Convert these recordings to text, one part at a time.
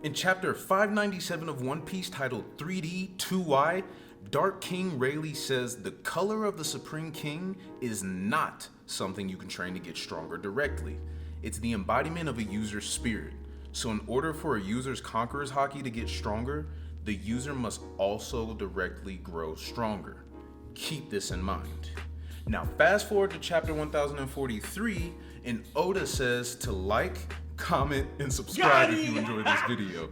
In chapter 597 of One Piece titled 3D 2Y, Dark King Rayleigh says the color of the Supreme King is not something you can train to get stronger directly. It's the embodiment of a user's spirit. So in order for a user's Conqueror's Haki to get stronger, the user must also directly grow stronger. Keep this in mind. Now fast forward to chapter 1043, and Oda says to like, comment, and subscribe if you enjoyed this video.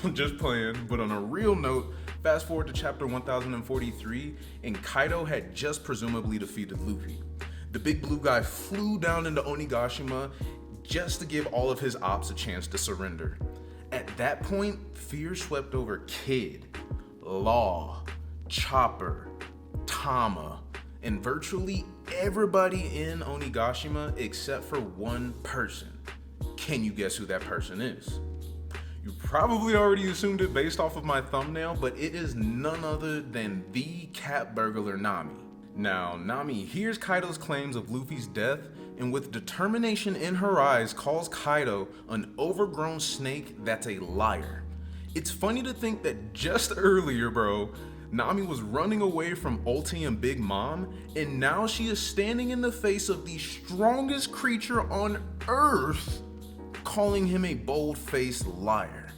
I'm just playing, but on a real note, fast forward to chapter 1043, and Kaido had just presumably defeated Luffy. The big blue guy flew down into Onigashima just to give all of his ops a chance to surrender. At that point, fear swept over Kid, Law, Chopper, Tama, and virtually everybody in Onigashima except for one person. Can you guess who that person is? You probably already assumed it based off of my thumbnail, but it is none other than the cat burglar Nami. Now, Nami hears Kaido's claims of Luffy's death, and with determination in her eyes calls Kaido an overgrown snake that's a liar. It's funny to think that just earlier, bro, Nami was running away from Ulti and Big Mom, and now she is standing in the face of the strongest creature on Earth, calling him a bold-faced liar.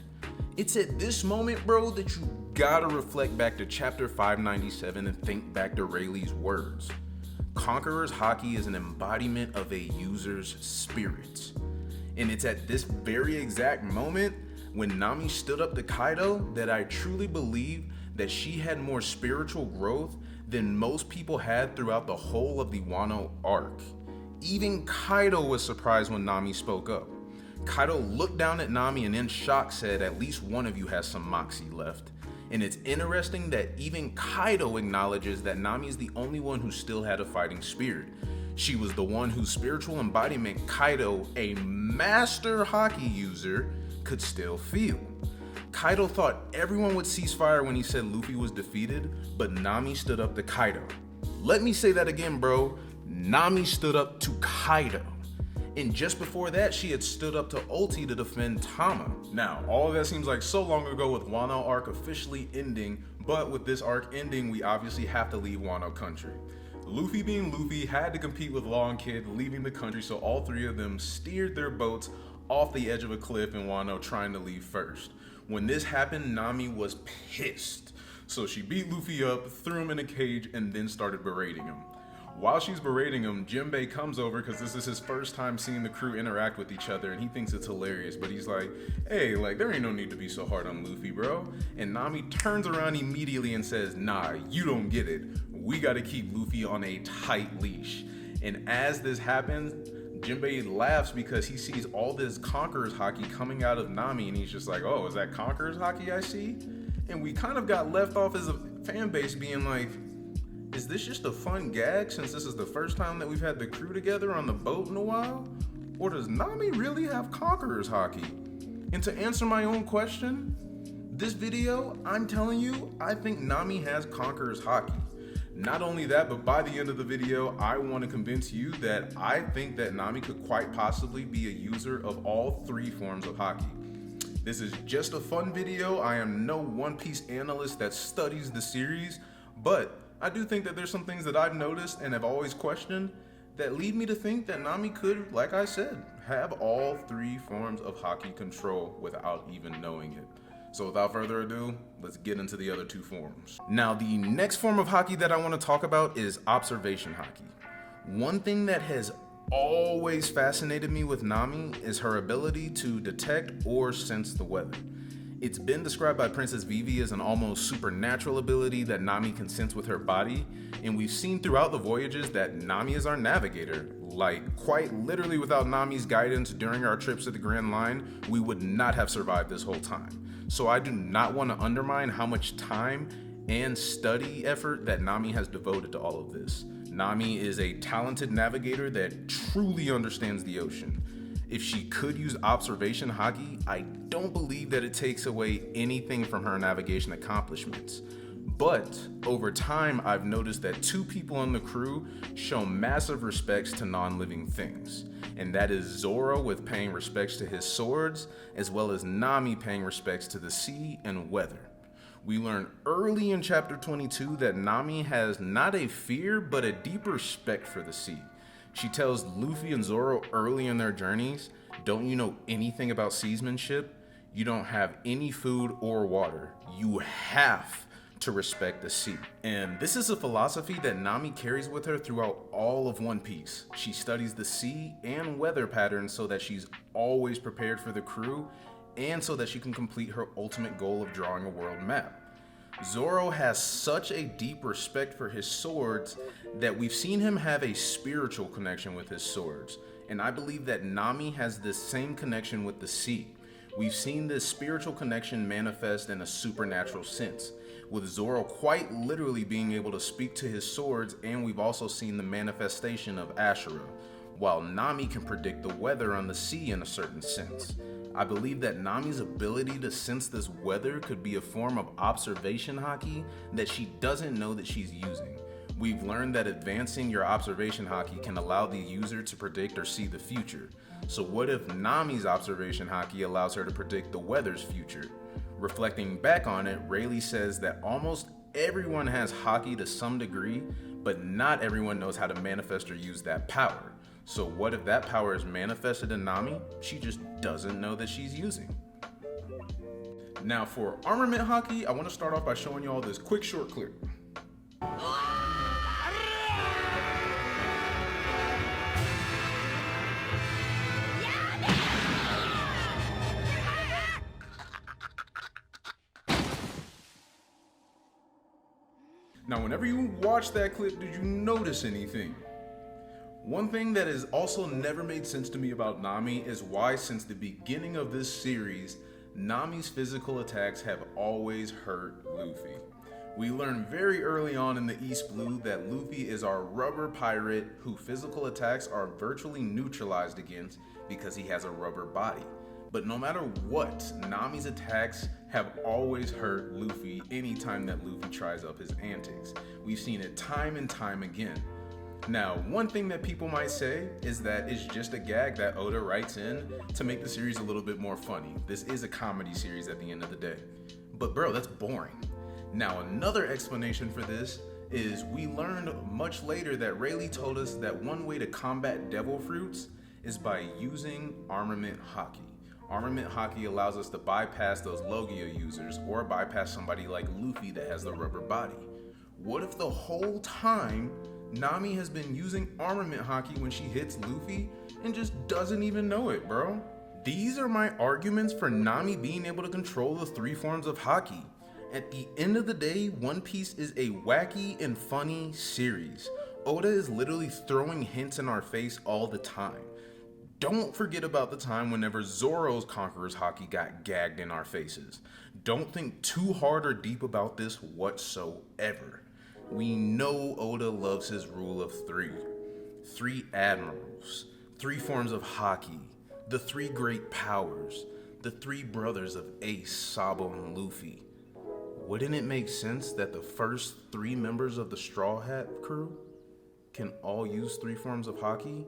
It's at this moment, bro, that you gotta reflect back to chapter 597 and think back to Rayleigh's words. Conqueror's Haki is an embodiment of a user's spirit. And it's at this very exact moment when Nami stood up to Kaido that I truly believe that she had more spiritual growth than most people had throughout the whole of the Wano arc. Even Kaido was surprised when Nami spoke up. Kaido looked down at Nami and in shock said, "At least one of you has some moxie left." And it's interesting that even Kaido acknowledges that Nami is the only one who still had a fighting spirit. She was the one whose spiritual embodiment Kaido, a master Haki user, could still feel. Kaido thought everyone would cease fire when he said Luffy was defeated, but Nami stood up to Kaido. Let me say that again, bro. Nami stood up to Kaido. And just before that, she had stood up to Ulti to defend Tama. Now, all of that seems like so long ago with Wano arc officially ending, but with this arc ending, we obviously have to leave Wano country. Luffy being Luffy had to compete with Law and Kid leaving the country, so all three of them steered their boats off the edge of a cliff in Wano trying to leave first. When this happened, Nami was pissed. So she beat Luffy up, threw him in a cage, and then started berating him. While she's berating him, Jinbei comes over because this is his first time seeing the crew interact with each other and he thinks it's hilarious, but he's like, "Hey, like there ain't no need to be so hard on Luffy, bro." And Nami turns around immediately and says, "Nah, you don't get it. We gotta keep Luffy on a tight leash." And as this happens, Jinbei laughs because he sees all this Conqueror's Haki coming out of Nami and he's just like, "Oh, is that Conqueror's Haki I see?" And we kind of got left off as a fan base being like, is this just a fun gag since this is the first time that we've had the crew together on the boat in a while? Or does Nami really have Conqueror's Haki? And to answer my own question, this video, I'm telling you, I think Nami has Conqueror's Haki. Not only that, but by the end of the video, I want to convince you that I think that Nami could quite possibly be a user of all three forms of Haki. This is just a fun video. I am no One Piece analyst that studies the series, but I do think that there's some things that I've noticed and have always questioned that lead me to think that Nami could, like I said, have all three forms of Haki control without even knowing it. So without further ado, let's get into the other two forms. Now, the next form of Haki that I want to talk about is observation Haki. One thing that has always fascinated me with Nami is her ability to detect or sense the weather. It's been described by Princess Vivi as an almost supernatural ability that Nami can sense with her body, and we've seen throughout the voyages that Nami is our navigator. Like, quite literally without Nami's guidance during our trips to the Grand Line, we would not have survived this whole time. So I do not want to undermine how much time and study effort that Nami has devoted to all of this. Nami is a talented navigator that truly understands the ocean. If she could use observation Haki, I don't believe that it takes away anything from her navigation accomplishments. But over time, I've noticed that two people on the crew show massive respects to non-living things. And that is Zoro with paying respects to his swords, as well as Nami paying respects to the sea and weather. We learn early in chapter 22 that Nami has not a fear, but a deep respect for the sea. She tells Luffy and Zoro early in their journeys, "Don't you know anything about seamanship? You don't have any food or water. You have to respect the sea." And this is a philosophy that Nami carries with her throughout all of One Piece. She studies the sea and weather patterns so that she's always prepared for the crew and so that she can complete her ultimate goal of drawing a world map. Zoro has such a deep respect for his swords that we've seen him have a spiritual connection with his swords. And I believe that Nami has this same connection with the sea. We've seen this spiritual connection manifest in a supernatural sense, with Zoro quite literally being able to speak to his swords, and we've also seen the manifestation of Ashura, while Nami can predict the weather on the sea in a certain sense. I believe that Nami's ability to sense this weather could be a form of observation haki that she doesn't know that she's using. We've learned that advancing your observation haki can allow the user to predict or see the future. So what if Nami's observation haki allows her to predict the weather's future? Reflecting back on it, Rayleigh says that almost everyone has haki to some degree, but not everyone knows how to manifest or use that power. So what if that power is manifested in Nami? She just doesn't know that she's using. Now for armament haki, I want to start off by showing you all this quick short clip. Now, whenever you watch that clip, did you notice anything? One thing that has also never made sense to me about Nami is why, since the beginning of this series, Nami's physical attacks have always hurt Luffy. We learn very early on in the East Blue that Luffy is our rubber pirate who physical attacks are virtually neutralized against because he has a rubber body. But no matter what, Nami's attacks have always hurt Luffy anytime that Luffy tries up his antics. We've seen it time and time again. Now, one thing that people might say is that it's just a gag that Oda writes in to make the series a little bit more funny. This is a comedy series at the end of the day. But bro, that's boring. Now, another explanation for this is we learned much later that Rayleigh told us that one way to combat devil fruits is by using armament haki. Armament haki allows us to bypass those Logia users or bypass somebody like Luffy that has the rubber body. What if the whole time Nami has been using armament haki when she hits Luffy and just doesn't even know it, bro? These are my arguments for Nami being able to control the three forms of haki. At the end of the day, One Piece is a wacky and funny series. Oda is literally throwing hints in our face all the time. Don't forget about the time whenever Zoro's Conqueror's haki got gagged in our faces. Don't think too hard or deep about this whatsoever. We know Oda loves his rule of three. 3 admirals, 3 forms of haki, the 3 great powers, the 3 brothers of Ace, Sabo, and Luffy. Wouldn't it make sense that the first 3 members of the Straw Hat crew can all use 3 forms of haki?